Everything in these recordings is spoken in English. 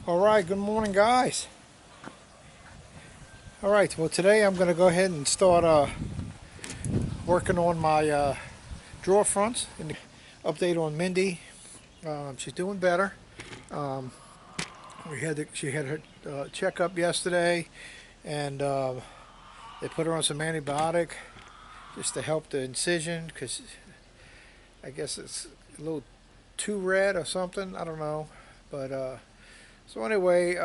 Alright, good morning guys. Alright, well today I'm going to go ahead and start working on my drawer fronts. And update on Mindy. She's doing better. She had her checkup yesterday, and they put her on some antibiotic just to help the incision, because I guess it's a little too red or something. I don't know. But so anyway,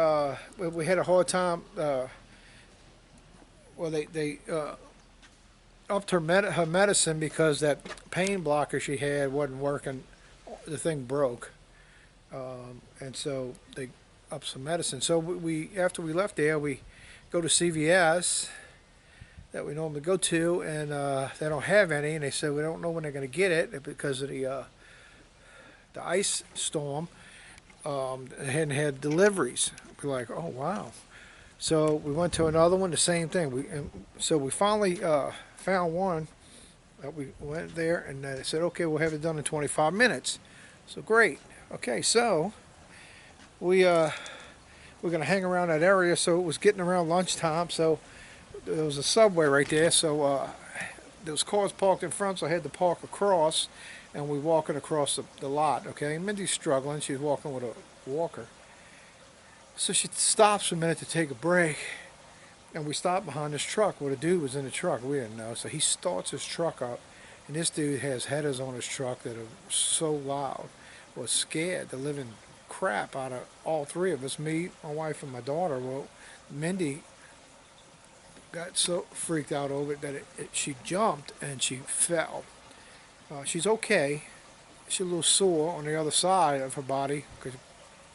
we had a hard time. Well, they upped her medicine because that pain blocker she had wasn't working. The thing broke, and so they upped some medicine. So we after we left there, we go to CVS that we normally go to, and they don't have any, and they said we don't know when they're going to get it because of the ice storm. They hadn't had deliveries. We're like, oh wow. So we went to another one, the same thing. So we finally found one that we went there, and they said, okay, we'll have it done in 25 minutes. So great. Okay, so we're going to hang around that area. So it was getting around lunchtime. So there was a Subway right there. So there was cars parked in front, so I had to park across, and we're walking across the lot. Okay, and Mindy's struggling. She's walking with a walker. So she stops for a minute to take a break, and we stopped behind this truck. Well, the dude was in the truck. We didn't know. So he starts his truck up, and this dude has headers on his truck that are so loud. Was scared the living crap out of all three of us, me, my wife, and my daughter. Well, Mindy got so freaked out over it that she jumped and she fell. She's okay. She's a little sore on the other side of her body, because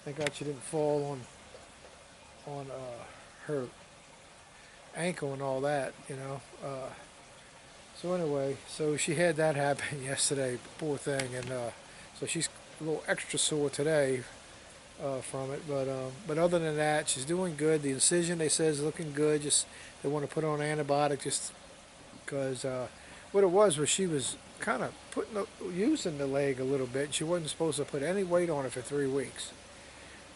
thank God she didn't fall on her ankle and all that, you know. So anyway, so she had that happen yesterday, poor thing, and so she's a little extra sore today from it. But other than that, she's doing good. The incision, they say, is looking good. Just they want to put her on antibiotic just because what it was she was kind of using the leg a little bit. She wasn't supposed to put any weight on it for 3 weeks.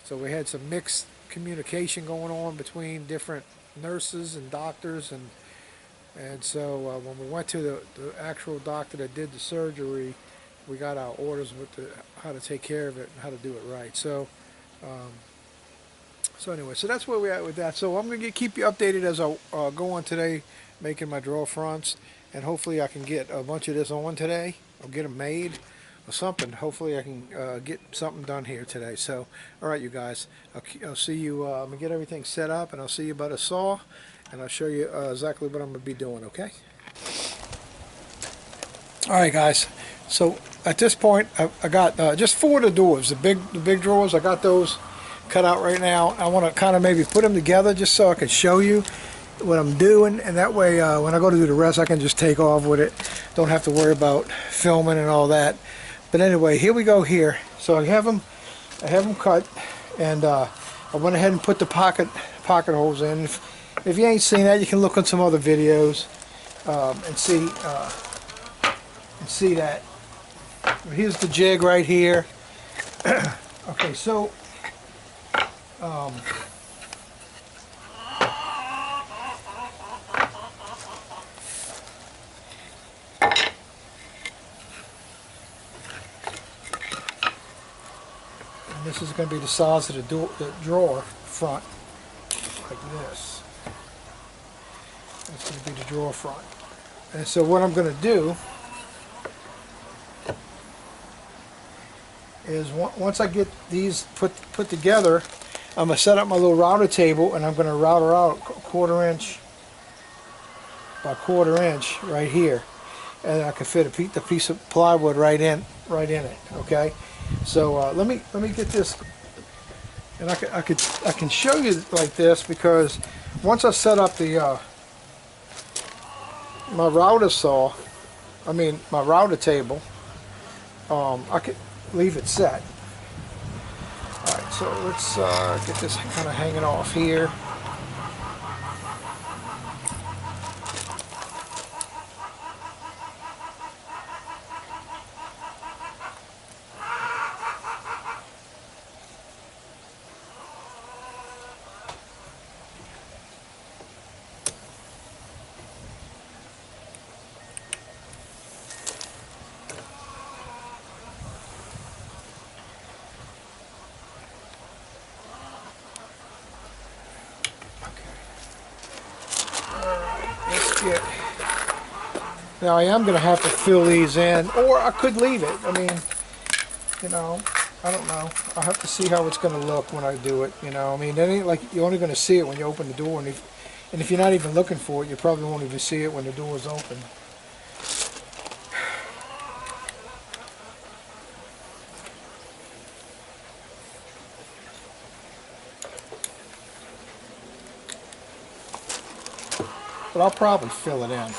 So we had some mixed communication going on between different nurses and doctors, and so when we went to the actual doctor that did the surgery, we got our orders with how to take care of it and how to do it right. So so anyway, so that's where we're at with that. So I'm going to keep you updated as I go on today, making my drawer fronts, and hopefully I can get a bunch of this on today, or get them made, or something. Hopefully I can get something done here today. So, all right, you guys, I'll see you. I'm gonna get everything set up, and I'll see you about a saw, and I'll show you exactly what I'm gonna be doing. Okay. All right, guys. So at this point, I got just 4 of the doors, the big drawers. I got those cut out right now. I want to kind of maybe put them together just so I can show you what I'm doing, and that way when I go to do the rest, I can just take off with it. Don't have to worry about filming and all that. But anyway, here we go here. So I have them cut, and I went ahead and put the pocket holes in. If you ain't seen that, you can look on some other videos and see that. Here's the jig right here. Okay, so this is going to be the size of the drawer front, like this. That's going to be the drawer front. And so what I'm going to do is once I get these put together, I'm going to set up my little router table, and I'm going to router out 1/4 inch by 1/4 inch right here, and I can fit a piece of plywood right in it. Okay. So let me get this, and I can show you like this, because once I set up the my router table, I could leave it set. All right, so let's get this kind of hanging off here. get. Now I am going to have to fill these in, or I could leave it. I mean, you know, I don't know. I'll have to see how it's going to look when I do it. You know, I mean, it ain't like you're only going to see it when you open the door, and if you're not even looking for it, you probably won't even see it when the door is open. But I'll probably fill it in.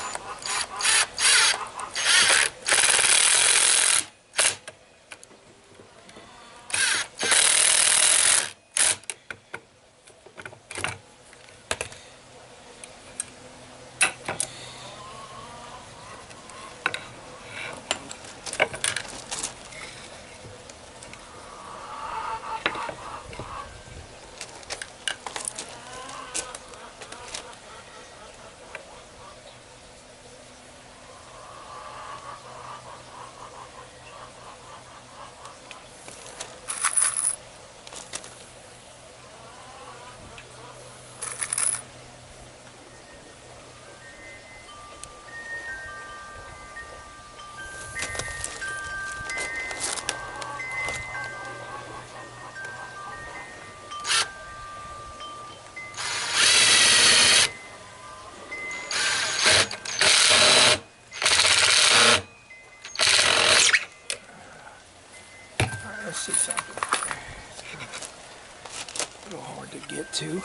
Let's see something. It's a little hard to get to.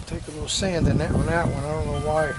Take a little sand in that on that one. I don't know why.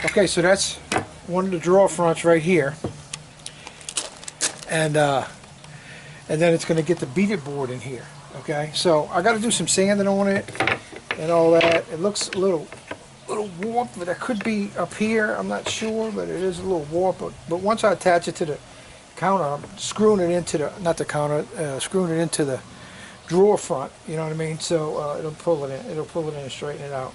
Okay, so that's one of the drawer fronts right here, and then it's going to get the beaded board in here. Okay, so I got to do some sanding on it and all that. It looks a little warped, but it could be up here. I'm not sure, but it is a little warped. But once I attach it to the counter, I'm screwing it into the screwing it into the drawer front. You know what I mean? So it'll pull it in. It'll pull it in and straighten it out.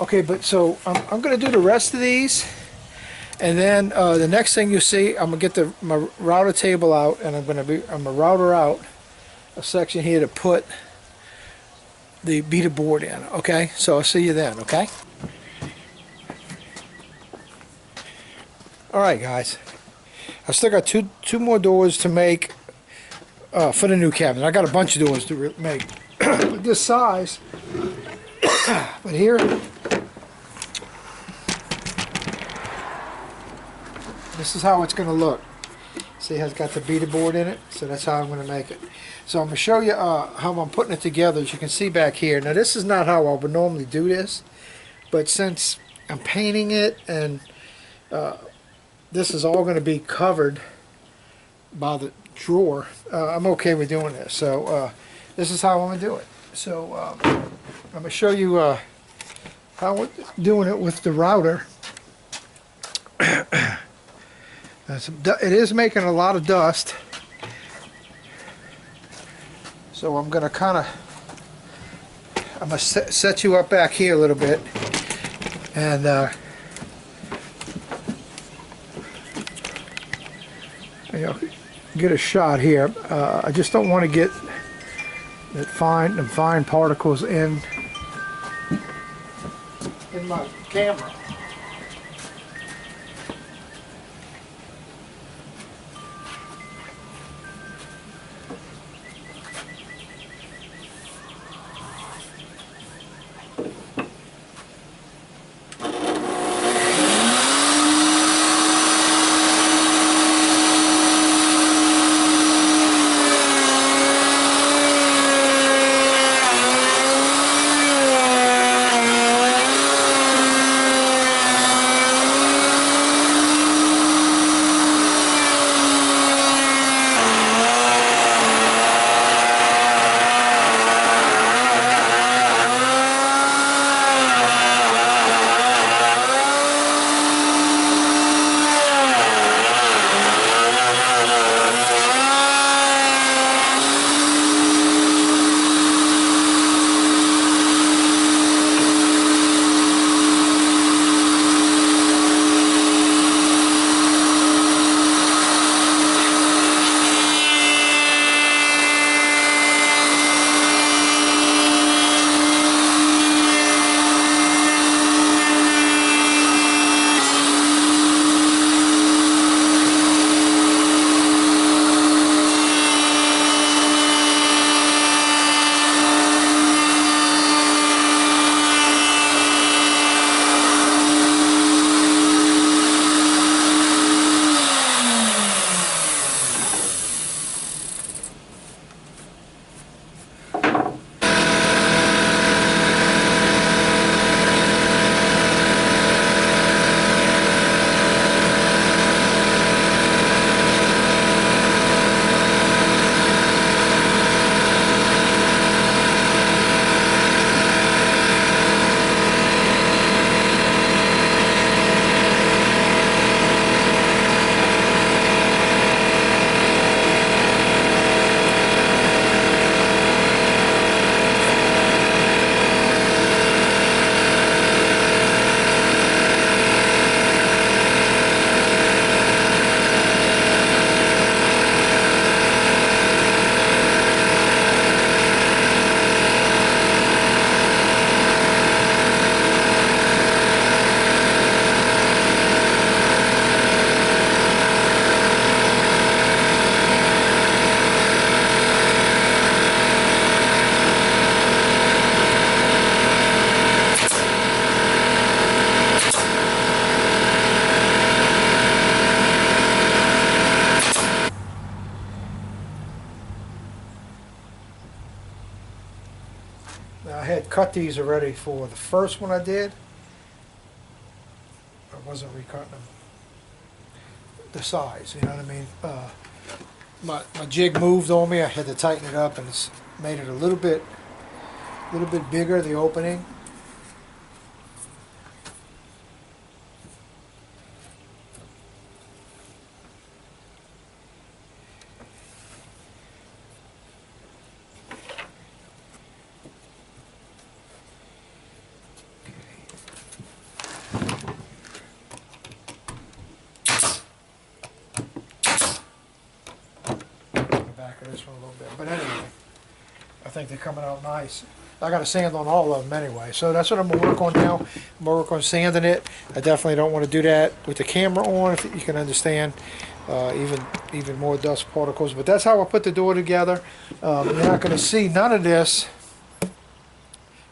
Okay, but so I'm going to do the rest of these, and then the next thing you see, I'm going to get my router table out, and I'm going to router out a section here to put the beaded board in. Okay, so I'll see you then. Okay. All right, guys. I still got two more doors to make for the new cabinet. I got a bunch of doors to make. But this size. But here, this is how it's going to look. See how it's got the beaded board in it? So that's how I'm going to make it. So I'm going to show you how I'm putting it together. As you can see back here. Now this is not how I would normally do this. But since I'm painting it and this is all going to be covered by the drawer, I'm okay with doing this. So this is how I'm going to do it. So I'm going to show you how we're doing it with the router. It is making a lot of dust. So I'm going to I'm going to set you up back here a little bit. And you know, get a shot here. I just don't want to get the fine particles in my camera. Now I had cut these already for the first one I did. I wasn't recutting them the size, you know what I mean? My jig moved on me. I had to tighten it up, and it's made it a little bit bigger, the opening. Back of this one a little bit, but anyway, I think they're coming out nice. I got to sand on all of them anyway, so that's what I'm gonna work on now. I'm gonna work on sanding it. I definitely don't want to do that with the camera on, if you can understand. Even more dust particles, but that's how I put the door together. You're not going to see none of this.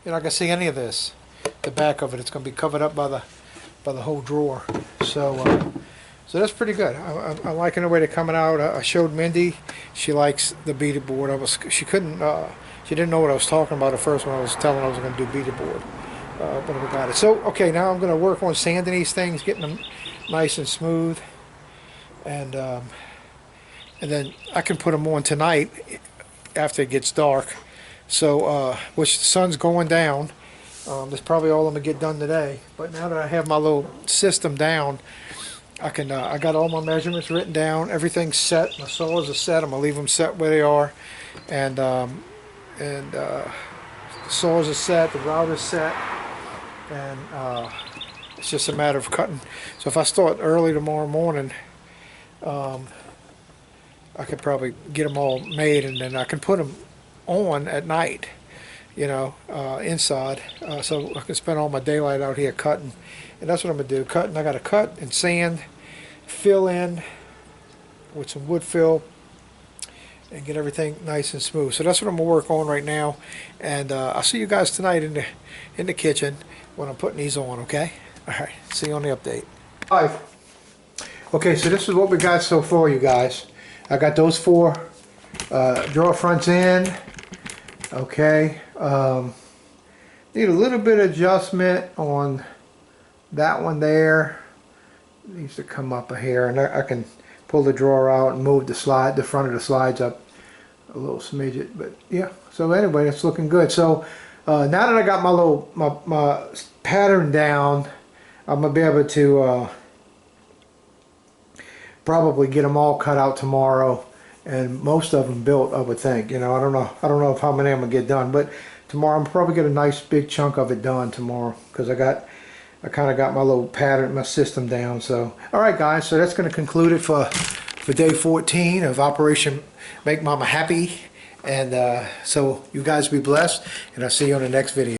You're not going to see any of this. The back of it, it's going to be covered up by the whole drawer. So that's pretty good. I'm liking the way they're coming out. I showed Mindy. She likes the beaded board. She didn't know what I was talking about at first when I was telling her I was going to do beaded board. but we got it. So okay, now I'm going to work on sanding these things, getting them nice and smooth, and then I can put them on tonight after it gets dark. So which the sun's going down. That's probably all I'm gonna get done today. But now that I have my little system down, I can. I got all my measurements written down. Everything's set. My saws are set. I'm gonna leave them set where they are, and the saws are set. The router's set, and it's just a matter of cutting. So if I start early tomorrow morning, I could probably get them all made, and then I can put them on at night, you know, inside, so I can spend all my daylight out here cutting. And that's what I'm gonna do, cutting. I gotta cut and sand, fill in with some wood fill, and get everything nice and smooth. So that's what I'm gonna work on right now, and I'll see you guys tonight in the kitchen when I'm putting these on. Okay, all right, see you on the update. All right, okay, so this is what we got so far, you guys. I got those 4 drawer fronts in. Okay, need a little bit of adjustment on that one there. It needs to come up a hair, and I can pull the drawer out and move the front of the slides up a little smidget. But yeah, so anyway, it's looking good. So now that I got my pattern down, I'm gonna be able to probably get them all cut out tomorrow, and most of them built, I would think. You know, I don't know if how many I'm gonna get done, but tomorrow I'm probably get a nice big chunk of it done tomorrow, because I kind of got my little pattern, my system down. So all right, guys, so that's going to conclude it for day 14 of Operation Make Mama Happy. And so you guys be blessed, and I'll see you on the next video.